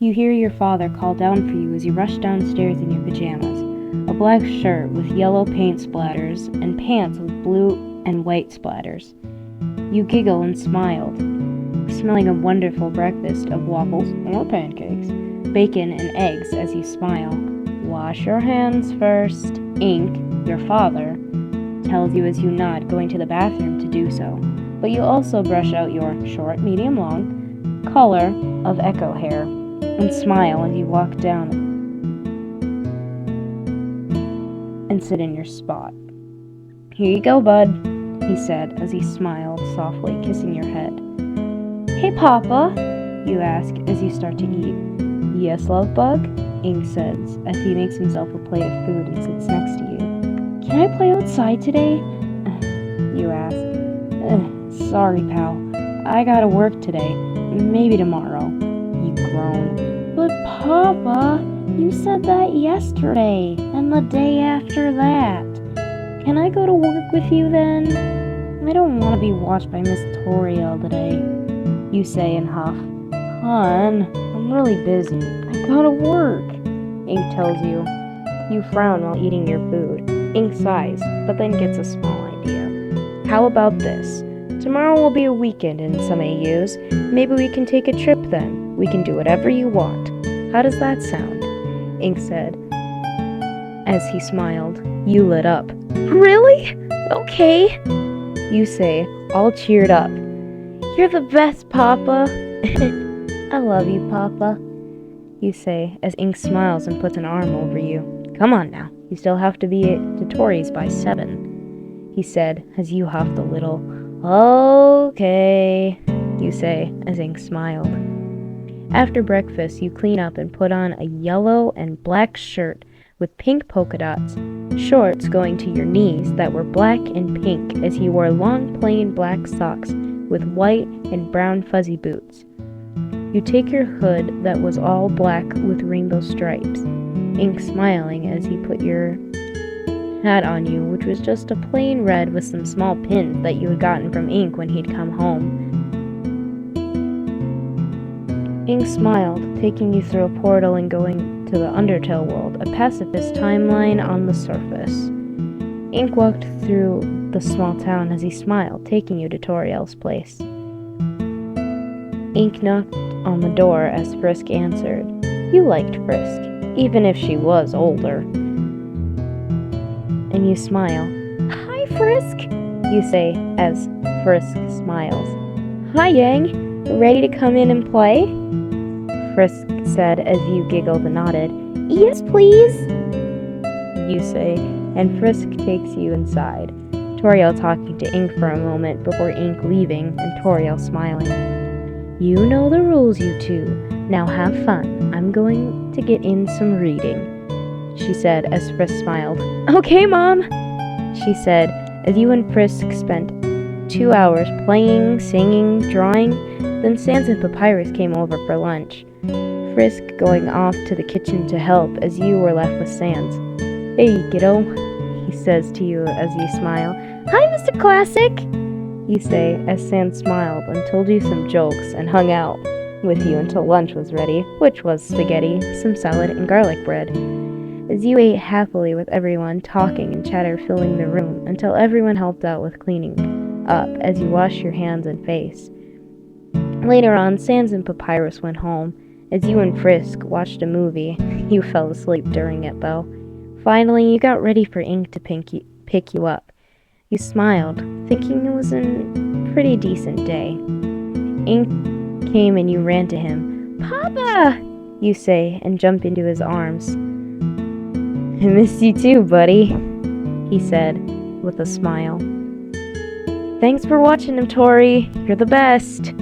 You hear your father call down for you as you rush downstairs in your pajamas, a black shirt with yellow paint splatters and pants with blue and white splatters. You giggle and smile, smelling a wonderful breakfast of waffles or pancakes, bacon and eggs as you smile. Wash your hands first. Ink, your father, tells you as you nod, going to the bathroom to do so. But you also brush out your short, medium, long color of echo hair and smile as you walk down and sit in your spot. Here you go, bud, he said as he smiled softly, kissing your head. Hey, Papa, you ask as you start to eat. Yes, love bug, Ink says as he makes himself a plate of food and sits next to you. Can I play outside today? You ask. Sorry, pal. I gotta work today. Maybe tomorrow. You groan. But Papa, you said that yesterday, and the day after that. Can I go to work with you then? I don't want to be watched by Miss Toriel today, you say and huff. Hon, I'm really busy. I gotta work, Ink tells you. You frown while eating your food. Ink sighs, but then gets a small idea. How about this? Tomorrow will be a weekend in some AUs. Maybe we can take a trip then. We can do whatever you want. How does that sound? Ink said. As he smiled, you lit up. Really? Okay, you say, all cheered up. You're the best, Papa. I love you, Papa, you say as Ink smiles and puts an arm over you. Come on now, you still have to be at Tori's by 7, he said as you huffed a little. Okay, you say as Ink smiled. After breakfast, you clean up and put on a yellow and black shirt with pink polka dots, shorts going to your knees that were black and pink as he wore long plain black socks with white and brown fuzzy boots. You take your hood that was all black with rainbow stripes, Ink smiling as he put your hat on you, which was just a plain red with some small pins that you had gotten from Ink when he'd come home. Ink smiled, taking you through a portal and going to the Undertale world, a pacifist timeline on the surface. Ink walked through the small town as he smiled, taking you to Toriel's place. Ink knocked on the door as Frisk answered. You liked Frisk, even if she was older. And you smile. Hi, Frisk, you say as Frisk smiles. Hi, Yang. Ready to come in and play? Frisk said as you giggled and nodded. Yes, please, you say, and Frisk takes you inside, Toriel talking to Ink for a moment before Ink leaving and Toriel smiling. You know the rules, you two. Now have fun. I'm going to get in some reading, she said as Frisk smiled. Okay, Mom, she said as you and Frisk spent 2 hours playing, singing, drawing. Then Sans and Papyrus came over for lunch, Frisk going off to the kitchen to help as you were left with Sans. Hey, kiddo, he says to you as you smile. Hi, Mr. Classic, you say as Sans smiled and told you some jokes and hung out with you until lunch was ready, which was spaghetti, some salad, and garlic bread. As you ate happily with everyone, talking and chatter filling the room until everyone helped out with cleaning up as you washed your hands and face. Later on, Sans and Papyrus went home. As you and Frisk watched a movie, you fell asleep during it, though. Finally, you got ready for Ink to pick you up. You smiled, thinking it was a pretty decent day. Ink came and you ran to him. Papa, you say, and jump into his arms. I miss you too, buddy, he said with a smile. Thanks for watching him, Tori. You're the best,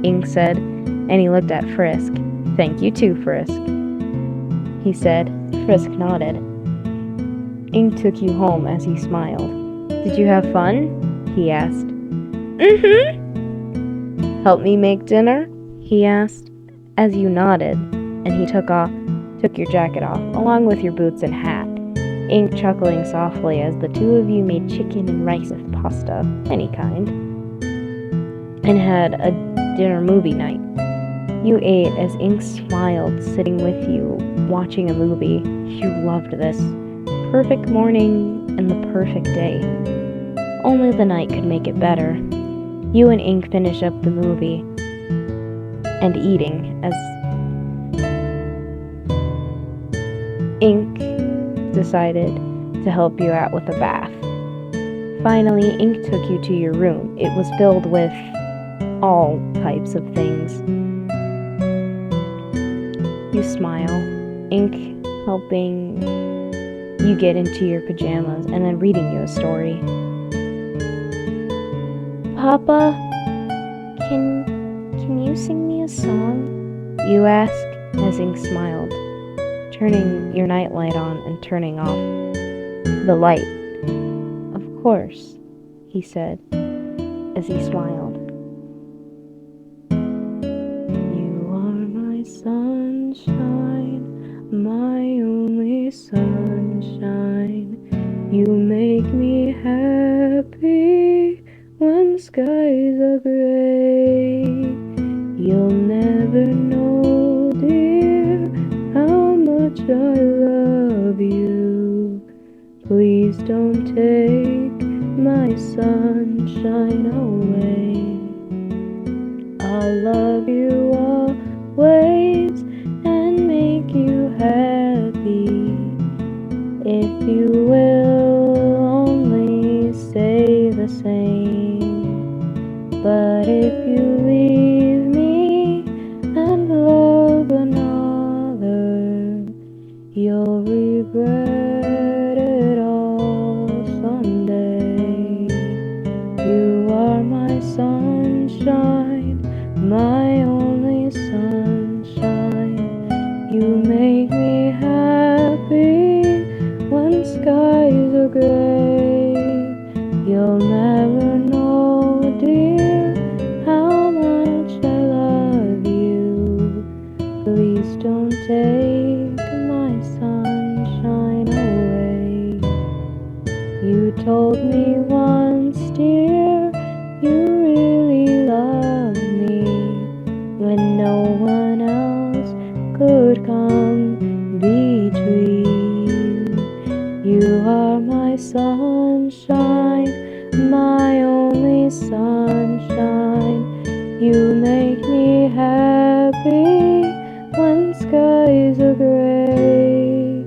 Ink said, and he looked at Frisk. Thank you too, Frisk, he said. Frisk nodded. Ink took you home as he smiled. Did you have fun? He asked. Mm-hmm. Help me make dinner? He asked, as you nodded, and he took your jacket off, along with your boots and hat, Ink chuckling softly as the two of you made chicken and rice with pasta, any kind, and had a dinner movie night. You ate as Ink smiled, sitting with you, watching a movie. You loved this. Perfect morning and the perfect day. Only the night could make it better. You and Ink finish up the movie and eating as Ink decided to help you out with a bath. Finally, Ink took you to your room. It was filled with all types of things. You smile, Ink helping you get into your pajamas and then reading you a story. Papa, can you sing me a song? You ask as Ink smiled, turning your nightlight on and turning off the light. Of course, he said as he smiled. You are my sunshine, my only sunshine. You make me happy when skies are gray. You'll never know, dear, how much I love you. Please don't take my sunshine away. I'll love you always and make you happy. If you will only say the same. But if you leave me and love another, you'll regret it all someday. You are my sunshine, my only sunshine. You make me happy when skies are gray. You'll never know, dear, how much I love you. Please don't take my sunshine away. You told me once, dear, you really love me when no one else could come between. You are my sunshine, my only sunshine. You make me happy when skies are gray.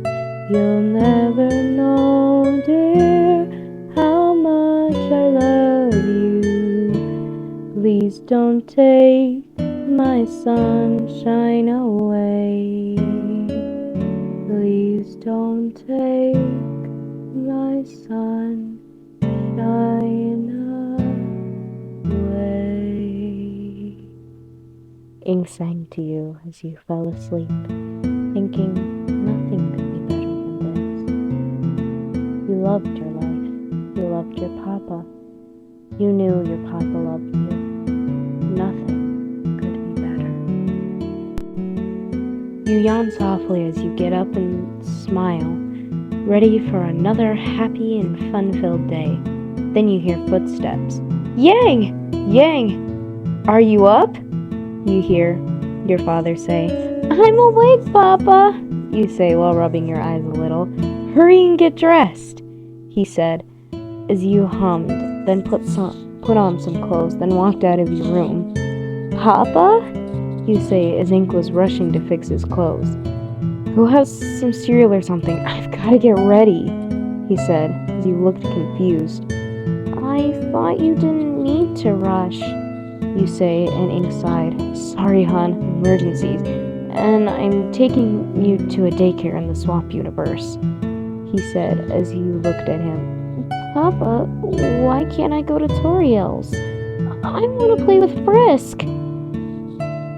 You'll never know, dear, how much I love you. Please don't take my sunshine away. Please don't take my sunshine away. Ink sang to you as you fell asleep, thinking nothing could be better than this. You loved your life. You loved your papa. You knew your papa loved you. Nothing could be better. You yawn softly as you get up and smile, ready for another happy and fun-filled day. Then you hear footsteps. Yang! Yang! Are you up? You hear your father say. I'm awake, Papa, you say while rubbing your eyes a little. Hurry and get dressed, he said as you hummed, then put on some clothes, then walked out of your room. Papa? You say as Ink was rushing to fix his clothes. Go have some cereal or something. I've got to get ready, he said as you looked confused. I thought you didn't need to rush, you say, and Ink sighed. Sorry, hon, emergencies, and I'm taking you to a daycare in the swamp universe, he said as you looked at him. Papa, why can't I go to Toriel's? I want to play with Frisk.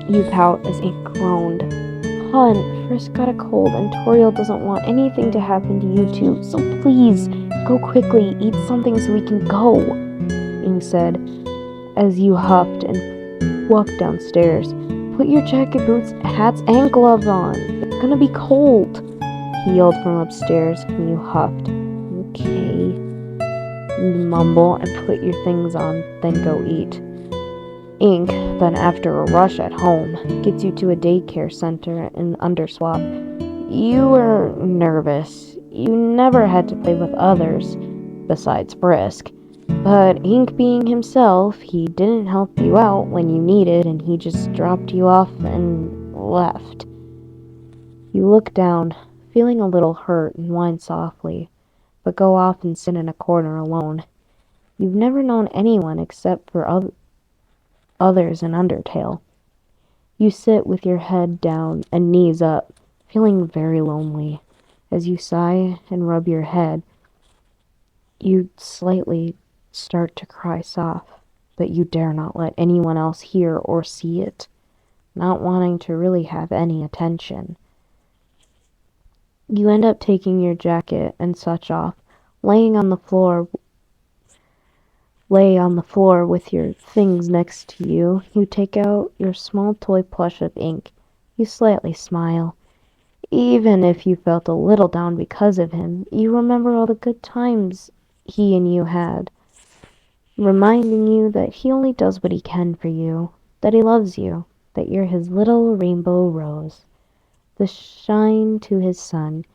You pout as Ink groaned. Hon, Frisk got a cold and Toriel doesn't want anything to happen to you two, so please, go quickly, eat something so we can go, Ink said as you huffed and walked downstairs. Put your jacket, boots, hats, and gloves on. It's gonna be cold, he yelled from upstairs, and you huffed. Okay, you mumble and put your things on, then go eat. Ink, then after a rush at home, gets you to a daycare center in Underswap. You were nervous. You never had to play with others, besides Frisk. But Ink being himself, he didn't help you out when you needed, and he just dropped you off and left. You look down, feeling a little hurt, and whine softly, but go off and sit in a corner alone. You've never known anyone except for others in Undertale. You sit with your head down and knees up, feeling very lonely. As you sigh and rub your head, you slightly start to cry soft, but you dare not let anyone else hear or see it, not wanting to really have any attention. You end up taking your jacket and such off, laying on the floor with your things next to you. You take out your small toy plush of Ink. You slightly smile. Even if you felt a little down because of him, you remember all the good times he and you had, reminding you that he only does what he can for you, that he loves you, that you're his little rainbow rose, the shine to his sun.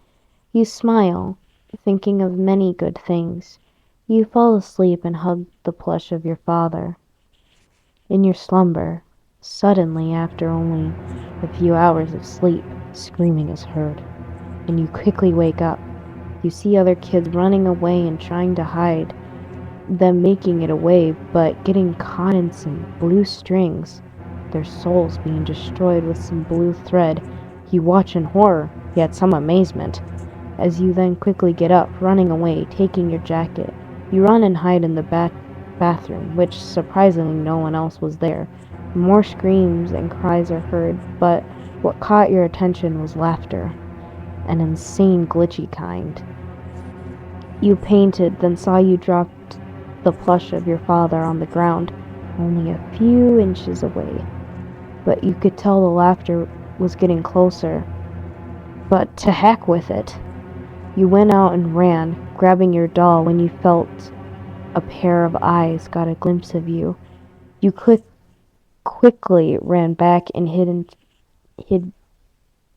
You smile, thinking of many good things. You fall asleep and hug the plush of your father. In your slumber, suddenly after only a few hours of sleep, screaming is heard, and you quickly wake up. You see other kids running away and trying to hide, them making it away but getting caught in some blue strings, their souls being destroyed with some blue thread. You watch in horror, yet some amazement, as you then quickly get up, running away, taking your jacket. You run and hide in the bathroom, which surprisingly no one else was there. More screams and cries are heard, but what caught your attention was laughter, an insane glitchy kind. You painted, then saw you dropped the plush of your father on the ground, only a few inches away. But you could tell the laughter was getting closer. But to heck with it. You went out and ran, grabbing your doll when you felt a pair of eyes got a glimpse of you. You quickly ran back and hid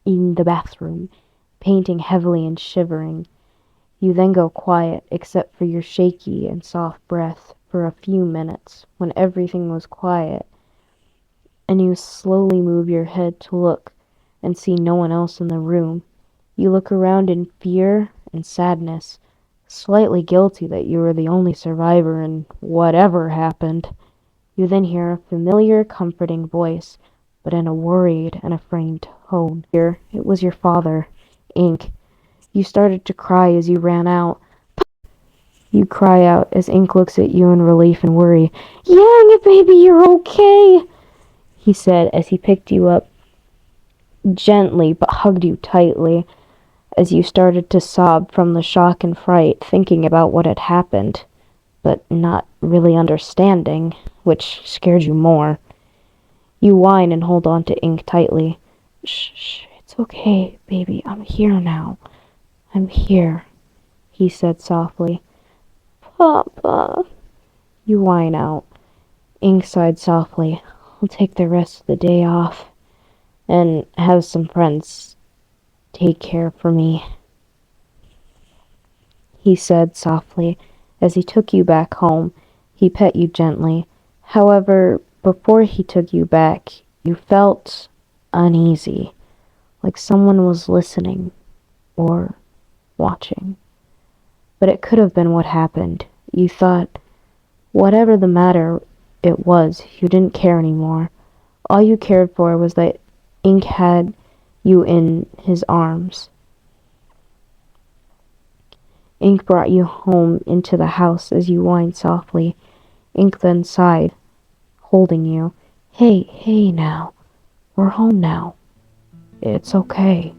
in the bathroom, painting heavily and shivering. You then go quiet, except for your shaky and soft breath, for a few minutes, when everything was quiet, and you slowly move your head to look and see no one else in the room. You look around in fear and sadness, slightly guilty that you were the only survivor in whatever happened. You then hear a familiar, comforting voice, but in a worried and afraid tone. Here, it was your father, Ink. You started to cry as you ran out. You cry out as Ink looks at you in relief and worry. "Yang, baby, you're okay," he said as he picked you up gently but hugged you tightly as you started to sob from the shock and fright, thinking about what had happened, but not really understanding, which scared you more. You whine and hold on to Ink tightly. Shh, it's okay, baby, I'm here now. I'm here, he said softly. Papa. You whine out. Ink sighed softly. I'll take the rest of the day off and have some friends take care for me, he said softly as he took you back home. He pet you gently. However, before he took you back, you felt uneasy, like someone was listening or watching. But it could have been what happened. You thought, whatever the matter it was, you didn't care anymore. All you cared for was that Ink had you in his arms. Ink brought you home into the house as you whined softly. Ink then sighed, holding you. Hey now. We're home now. It's okay,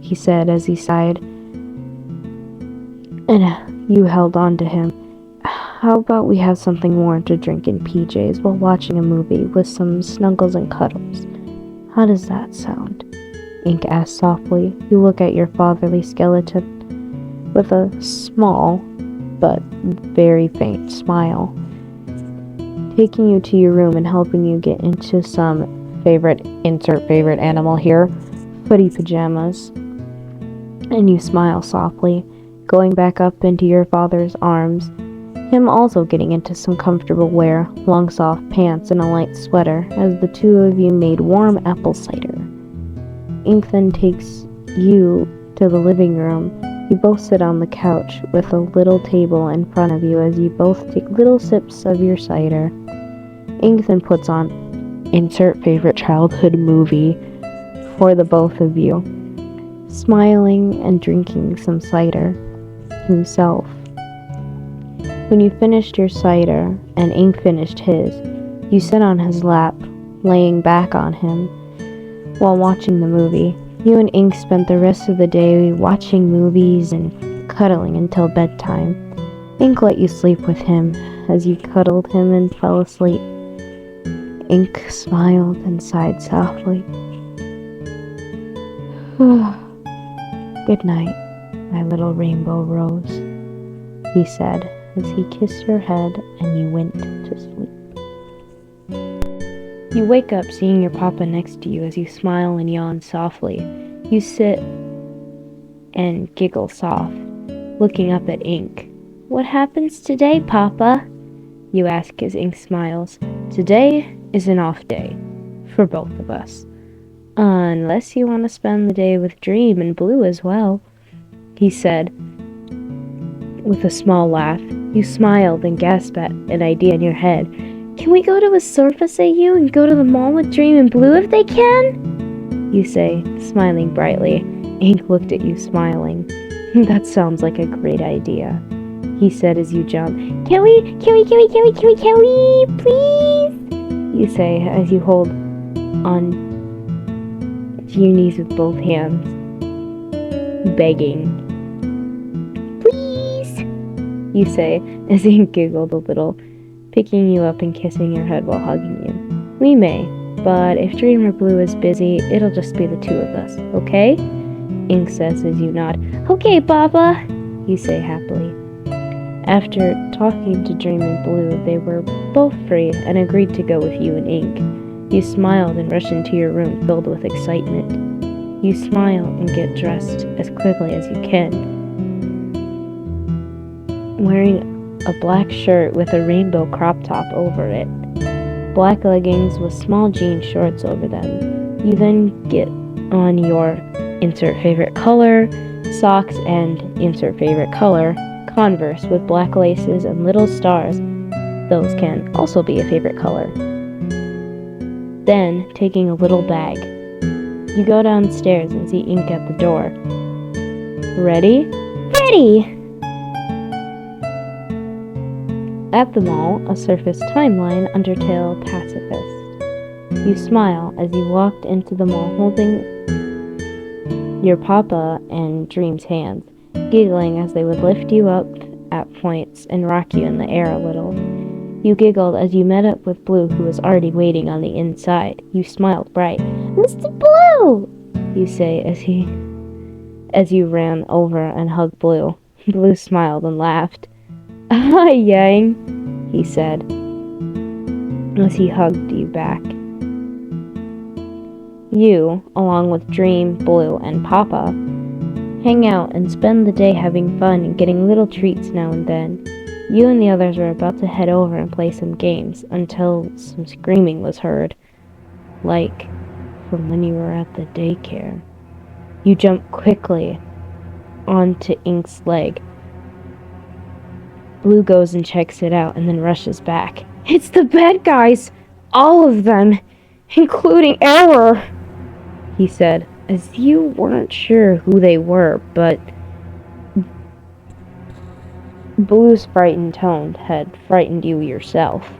he said as he sighed. And you held on to him. How about we have something warm to drink in PJs while watching a movie with some snuggles and cuddles? How does that sound? Ink asked softly. You look at your fatherly skeleton with a small but very faint smile. taking you to your room and helping you get into some insert favorite animal here, footy pajamas. And you smile softly, going back up into your father's arms, him also getting into some comfortable wear, long soft pants and a light sweater, as the two of you made warm apple cider. Ink then takes you to the living room. You both sit on the couch with a little table in front of you as you both take little sips of your cider. Ink then puts on insert favorite childhood movie for the both of you, smiling and drinking some cider himself. When you finished your cider and Ink finished his, you sit on his lap, laying back on him while watching the movie. You and Ink spent the rest of the day watching movies and cuddling until bedtime. Ink let you sleep with him as you cuddled him and fell asleep. Ink smiled and sighed softly. "Good night, my little rainbow rose," he said as he kissed your head and you went to sleep. You wake up seeing your papa next to you as you smile and yawn softly. You sit and giggle soft, looking up at Ink. "What happens today, Papa?" you ask as Ink smiles. "Today is an off day for both of us. Unless you want to spend the day with Dream and Blue as well," he said with a small laugh. You smiled and gasped at an idea in your head. "Can we go to a surface AU and go to the mall with Dream and Blue if they can?" you say, smiling brightly. Ink looked at you smiling. "That sounds like a great idea," he said as you jump. Can we, please?" you say as you hold on to your knees with both hands, begging. "Please," you say as Ink giggled a little, picking you up and kissing your head while hugging you. "We may, but if Dream or Blue is busy, it'll just be the two of us, okay?" Ink says as you nod. "Okay, Papa," you say happily. After talking to Dream and Blue, they were both free and agreed to go with you and Ink. You smiled and rushed into your room filled with excitement. You smile and get dressed as quickly as you can, wearing a black shirt with a rainbow crop top over it, black leggings with small jean shorts over them. You then get on your insert favorite color socks and insert favorite color Converse with black laces and little stars. Those can also be a favorite color. Then, taking a little bag, you go downstairs and see Ink at the door. "Ready?" "Ready!" At the mall, a surface timeline Undertale pacifist. You smile as you walked into the mall holding your papa and Dream's hands, giggling as they would lift you up at points and rock you in the air a little. You giggled as you met up with Blue, who was already waiting on the inside. You smiled bright. "Mr. Blue!" you say as you ran over and hugged Blue. Blue smiled and laughed. "Hi, Yang," he said as he hugged you back. You, along with Dream, Blue, and Papa, hang out and spend the day having fun and getting little treats now and then. You and the others were about to head over and play some games until some screaming was heard, like from when you were at the daycare. You jump quickly onto Ink's leg. Blue goes and checks it out and then rushes back. "It's the bad guys! All of them! Including Error!" he said, as you weren't sure who they were, but Blue's frightened tone had frightened you yourself.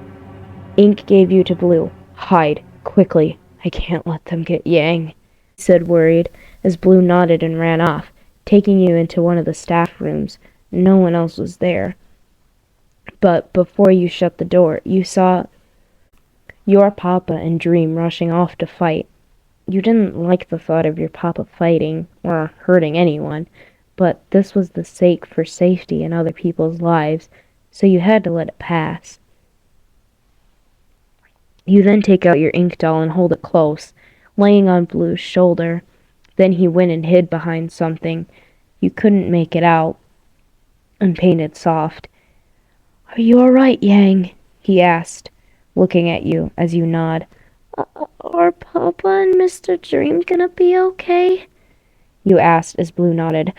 Ink gave you to Blue. "Hide, quickly. I can't let them get Yang," he said worried, as Blue nodded and ran off, taking you into one of the staff rooms. No one else was there. But before you shut the door, you saw your papa and Dream rushing off to fight. You didn't like the thought of your papa fighting or hurting anyone, but this was the sake for safety in other people's lives, so you had to let it pass. You then take out your ink doll and hold it close, laying on Blue's shoulder. Then he went and hid behind something. You couldn't make it out, and painted soft. "Are you all right, Yang?" he asked, looking at you as you nod. "Are Papa and Mr. Dream gonna be okay?" you asked as Blue nodded.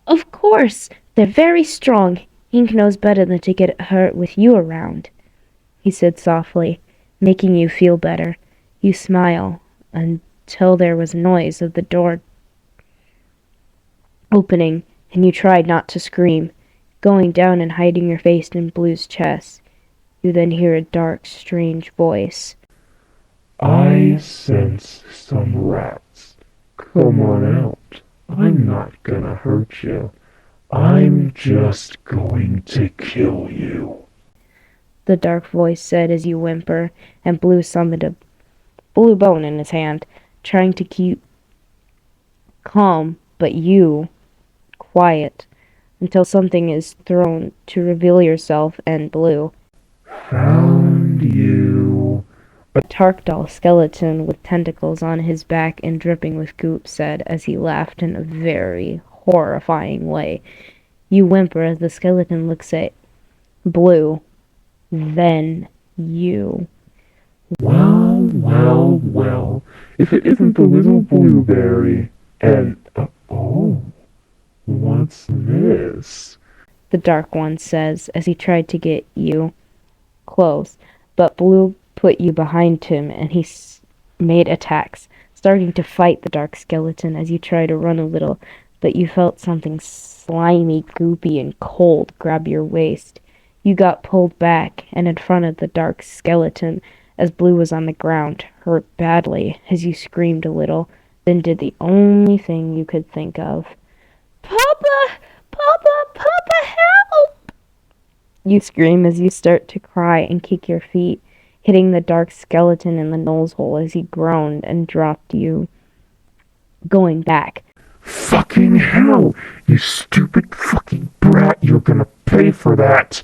"Of course! They're very strong. Ink knows better than to get hurt with you around," he said softly, making you feel better. You smile until there was noise of the door opening, and you tried not to scream, going down and hiding your face in Blue's chest. You then hear a dark, strange voice. "I sense some rats. Come on out. I'm not gonna hurt you. I'm just going to kill you," The dark voice said as you whimper, and Blue summoned a blue bone in his hand, trying to keep calm, but you quiet, until something is thrown to reveal yourself and Blue. "Found you." A Tarkdoll skeleton with tentacles on his back and dripping with goop said as he laughed in a very horrifying way. You whimper as the skeleton looks at Blue, then you. "Well, well, well, if it isn't the little blueberry. And, oh, what's this?" The Dark One says as he tried to get you close, but Blue put you behind him and he made attacks, starting to fight the dark skeleton as you tried to run a little, but you felt something slimy, goopy, and cold grab your waist. You got pulled back and in front of the dark skeleton as Blue was on the ground, hurt badly as you screamed a little, then did the only thing you could think of. "Papa! Papa! Papa, help!" You scream as you start to cry and kick your feet, hitting the dark skeleton in the nose hole as he groaned and dropped you, going back. "Fucking hell! You stupid fucking brat! You're gonna pay for that!"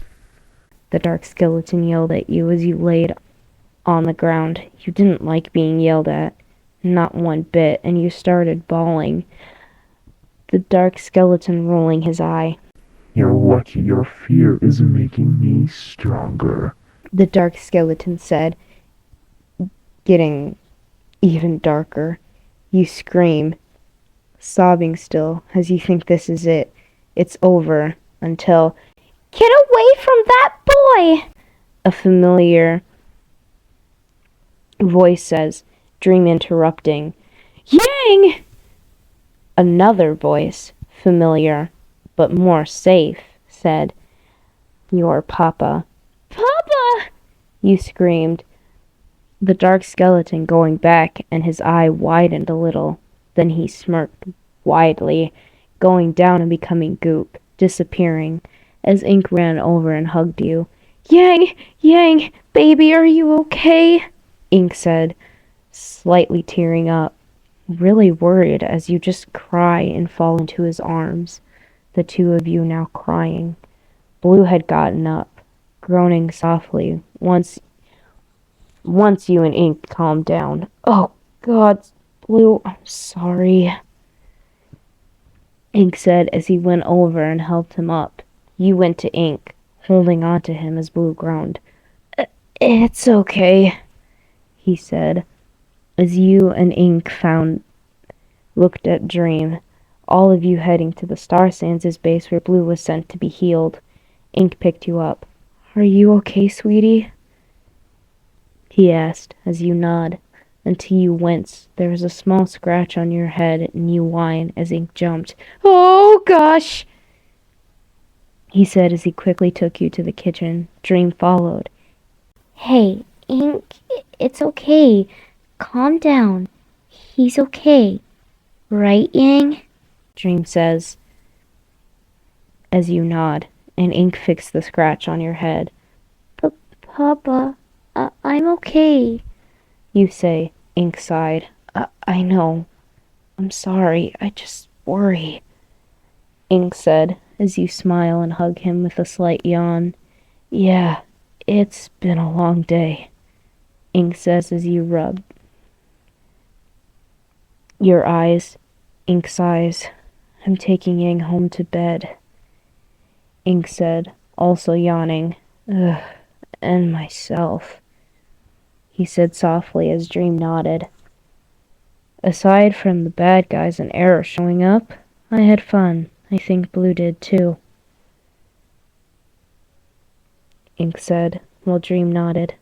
The dark skeleton yelled at you as you laid on the ground. You didn't like being yelled at, not one bit, and you started bawling. The dark skeleton rolling his eye. "You're lucky your fear is making me stronger," The dark skeleton said, getting even darker. You scream, sobbing still, as you think this is it. It's over, until, "Get away from that boy!" a familiar voice says, Dream interrupting. "Yang!" Another voice, familiar, but more safe, said, "Your Papa." "Papa!" you screamed, the dark skeleton going back, and his eye widened a little. Then he smirked widely, going down and becoming goop, disappearing, as Ink ran over and hugged you. "Yang! Yang! Baby, are you okay?" Ink said, slightly tearing up, really worried as you just cry and fall into his arms, the two of you now crying. Blue had gotten up, groaning softly, once you and Ink calmed down. "Oh, God, Blue, I'm sorry," Ink said as he went over and helped him up. You went to Ink, holding on to him as Blue groaned. "It's okay," he said, as you and Ink looked at Dream, all of you heading to the Star Sands' base where Blue was sent to be healed. Ink picked you up. "Are you okay, sweetie?" he asked, as you nod, until you wince. There was a small scratch on your head, and you whine as Ink jumped. "Oh, gosh!" he said as he quickly took you to the kitchen. Dream followed. "Hey, Ink, it's okay. Calm down. He's okay. Right, Yang?" Dream says, as you nod, and Ink fixed the scratch on your head. "But, Papa, I'm okay," you say. Ink sighed. I know. I'm sorry. I just worry," Ink said, as you smile and hug him with a slight yawn. "Yeah, it's been a long day." Ink says as you rub your eyes. Ink sighs. I'm taking Yang home to bed, Ink said, also yawning. Ugh, and myself, he said softly as Dream nodded. Aside from the bad guys and Error showing up, I had fun. I think Blue did too, Ink said, while Dream nodded.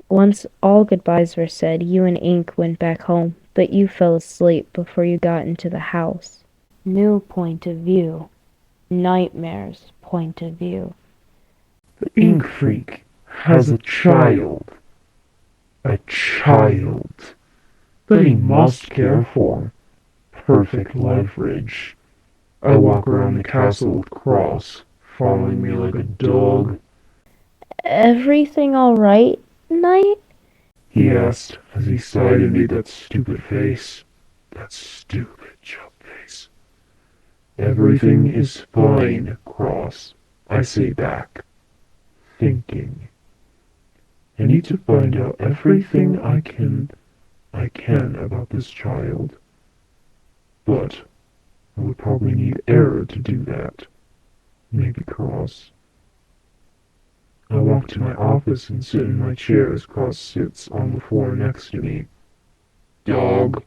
Once all goodbyes were said, you and Ink went back home, but you fell asleep before you got into the house. New point of view. Nightmare's point of view. The ink freak has a child. A child that he must care for. Perfect leverage. I walk around the castle with Cross, following me like a dog. Everything all right, Knight? He asked as he sighed and made that stupid face. That stupid chub face. Everything is fine, Cross, I say back, thinking. I need to find out everything I can about this child. But I would probably need Error to do that. Maybe Cross. I walk to my office and sit in my chair as Cross sits on the floor next to me. Dog.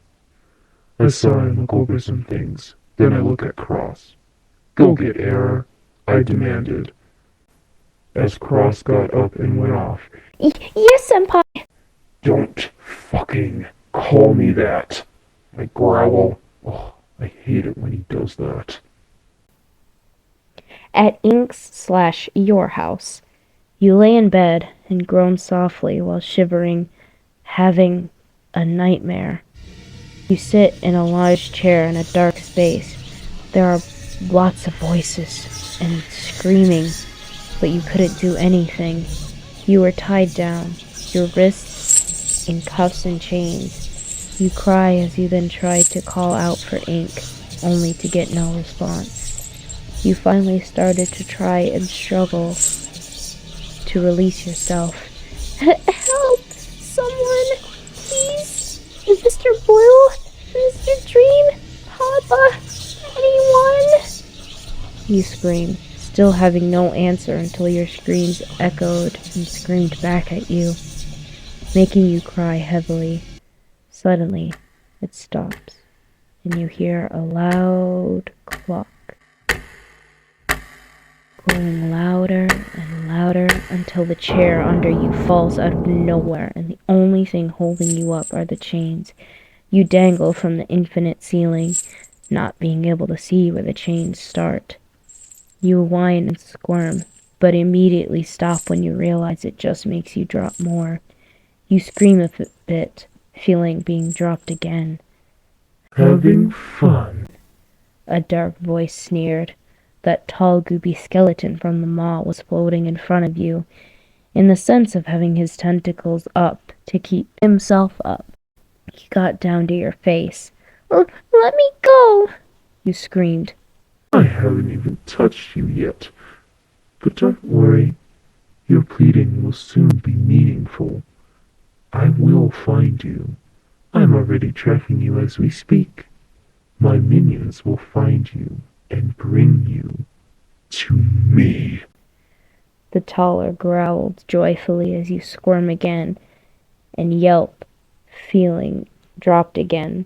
I sigh and look over some things. Then I look at Cross. Go get Error, I demanded. As Cross got up and went off. Yes, Senpai! Don't fucking call me that. I growl. Oh, I hate it when he does that. At Ink's/your house, you lay in bed and groan softly while shivering, having a nightmare. You sit in a large chair in a dark space. There are lots of voices and screaming, but you couldn't do anything. You were tied down, your wrists in cuffs and chains. You cry as you then try to call out for Ink, only to get no response. You finally started to try and struggle to release yourself. Help! Someone! Please! Mr. Blue? Mr. Dream? Papa? Anyone? You scream, still having no answer until your screams echoed and screamed back at you, making you cry heavily. Suddenly, it stops, and you hear a loud clock, growing louder and louder until the chair under you falls out of nowhere, and the only thing holding you up are the chains. You dangle from the infinite ceiling, not being able to see where the chains start. You whine and squirm, but immediately stop when you realize it just makes you drop more. You scream a bit, feeling being dropped again. Having fun, A dark voice sneered. That tall, goopy skeleton from the mall was floating in front of you, in the sense of having his tentacles up to keep himself up. He got down to your face. Let me go! You screamed. I haven't even touched you yet. But don't worry, your pleading will soon be meaningful. I will find you. I'm already tracking you as we speak. My minions will find you and bring you to me. The taller growled joyfully as you squirm again and yelp, feeling dropped again.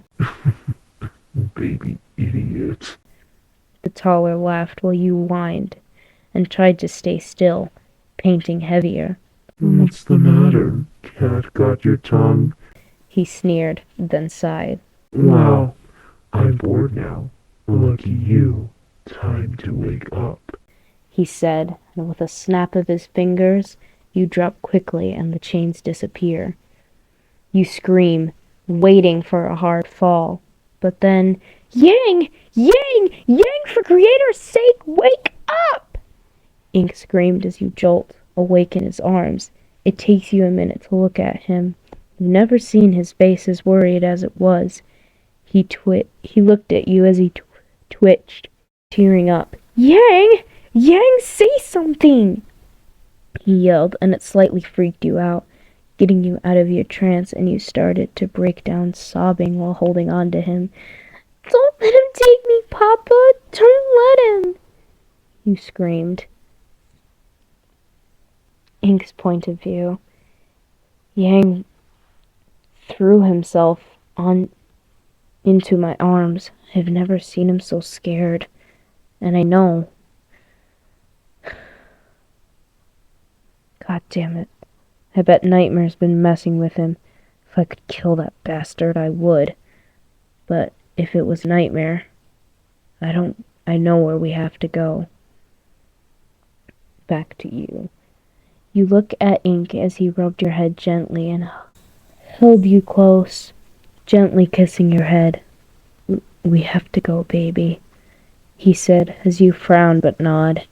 Baby idiot. The taller laughed while you whined and tried to stay still, painting heavier. What's the matter? Cat got your tongue? He sneered, then sighed. Wow, I'm bored now. Lucky you. Time to wake up, He said, and with a snap of his fingers, you drop quickly and the chains disappear. You scream, waiting for a hard fall. But then, Yang! Yang! Yang, for creator's sake, wake up! Ink screamed as you jolt, awake in his arms. It takes you a minute to look at him. You've never seen his face as worried as it was. He looked at you as he twitched, tearing up. Yang! Yang, say something! He yelled, and it slightly freaked you out. getting you out of your trance, and you started to break down sobbing while holding on to him. "Don't let him take me, Papa! Don't let him!" you screamed. Ink's point of view. Yang threw himself on into my arms. I've never seen him so scared. And I know. God damn it. I bet Nightmare's been messing with him. If I could kill that bastard, I would. But if it was Nightmare, I know where we have to go. Back to you. You look at Ink as he rubbed your head gently and held you close, gently kissing your head. "We have to go, baby," he said as you frown but nod.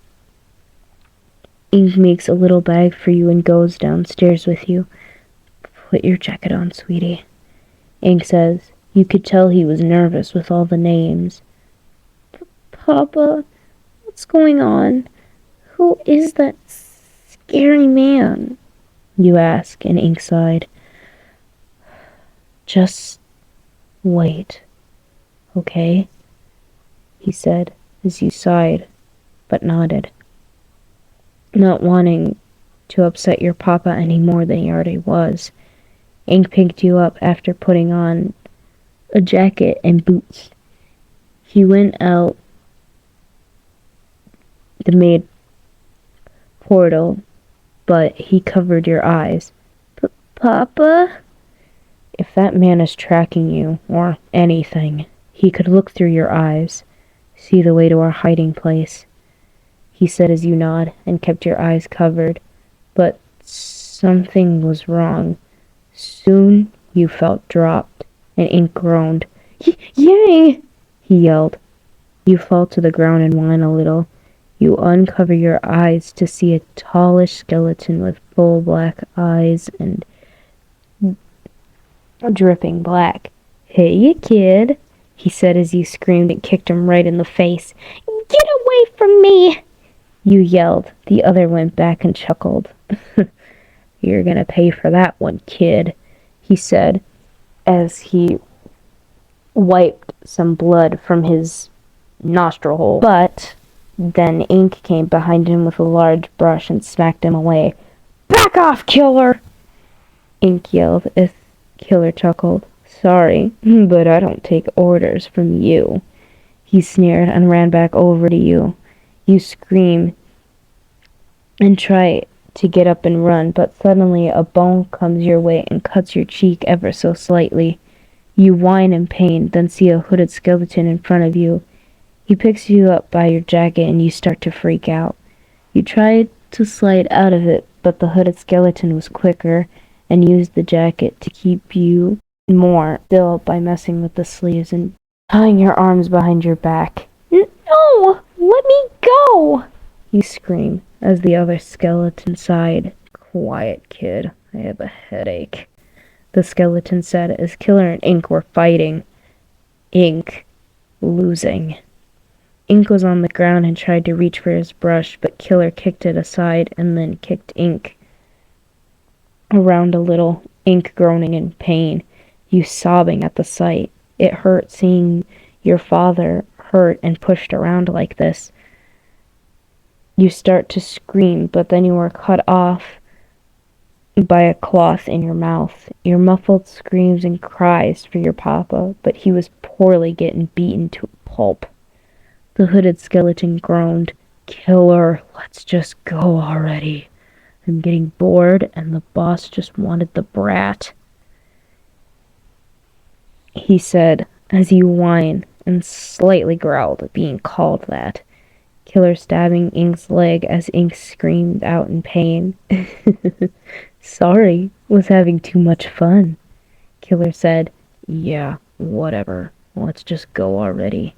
Ink makes a little bag for you and goes downstairs with you. "Put your jacket on, sweetie," Ink says. You could tell he was nervous with all the names. "Papa, what's going on? Who is that scary man?" you ask, and Ink sighed. "Just wait, okay?" he said as you sighed but nodded, not wanting to upset your papa any more than he already was. Ink picked you up after putting on a jacket and boots. He went out the maid portal, but he covered your eyes. "Papa?" If that man is tracking you, or anything, he could look through your eyes, see the way to our hiding place, he said as you nod and kept your eyes covered. But something was wrong. Soon you felt dropped, and Ink groaned. "Yang!" he yelled. You fall to the ground and whine a little. You uncover your eyes to see a tallish skeleton with full black eyes and dripping black. "Hey, you kid," he said as you screamed and kicked him right in the face. "Get away from me!" you yelled. The other went back and chuckled. "You're gonna pay for that one, kid," he said as he wiped some blood from his nostril hole. But then Ink came behind him with a large brush and smacked him away. "Back off, killer!" Ink yelled as Killer chuckled. "Sorry, but I don't take orders from you," he sneered and ran back over to you. You scream and try to get up and run, but suddenly a bone comes your way and cuts your cheek ever so slightly. You whine in pain, then see a hooded skeleton in front of you. He picks you up by your jacket and you start to freak out. You try to slide out of it, but the hooded skeleton was quicker and used the jacket to keep you more still by messing with the sleeves and tying your arms behind your back. "No! Let me go!" you scream as the other skeleton sighed. "Quiet, kid. I have a headache," the skeleton said as Killer and Ink were fighting. Ink losing. Ink was on the ground and tried to reach for his brush, but Killer kicked it aside and then kicked Ink around a little, Ink groaning in pain, you sobbing at the sight. It hurt seeing your father hurt and pushed around like this. You start to scream, but then you are cut off by a cloth in your mouth. Your muffled screams and cries for your papa, but he was poorly getting beaten to a pulp. The hooded skeleton groaned. "Killer, let's just go already. I'm getting bored, and the boss just wanted the brat," he said as you whined and slightly growled at being called that. Killer stabbing Ink's leg as Ink screamed out in pain. "Sorry, was having too much fun," Killer said. "Yeah, whatever. Let's just go already,"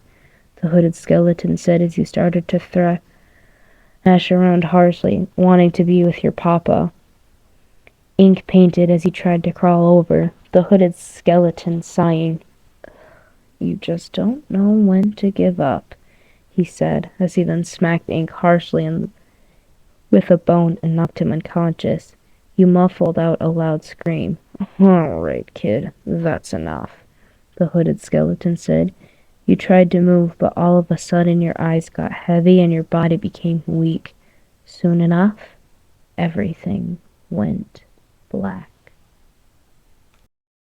the hooded skeleton said as you started to thrash around harshly, wanting to be with your papa. Ink painted as he tried to crawl over, the hooded skeleton sighing. "You just don't know when to give up," he said, as he then smacked Ink harshly with a bone and knocked him unconscious. You muffled out a loud scream. All right, kid, that's enough, the hooded skeleton said. You tried to move, but all of a sudden your eyes got heavy and your body became weak. Soon enough, everything went black.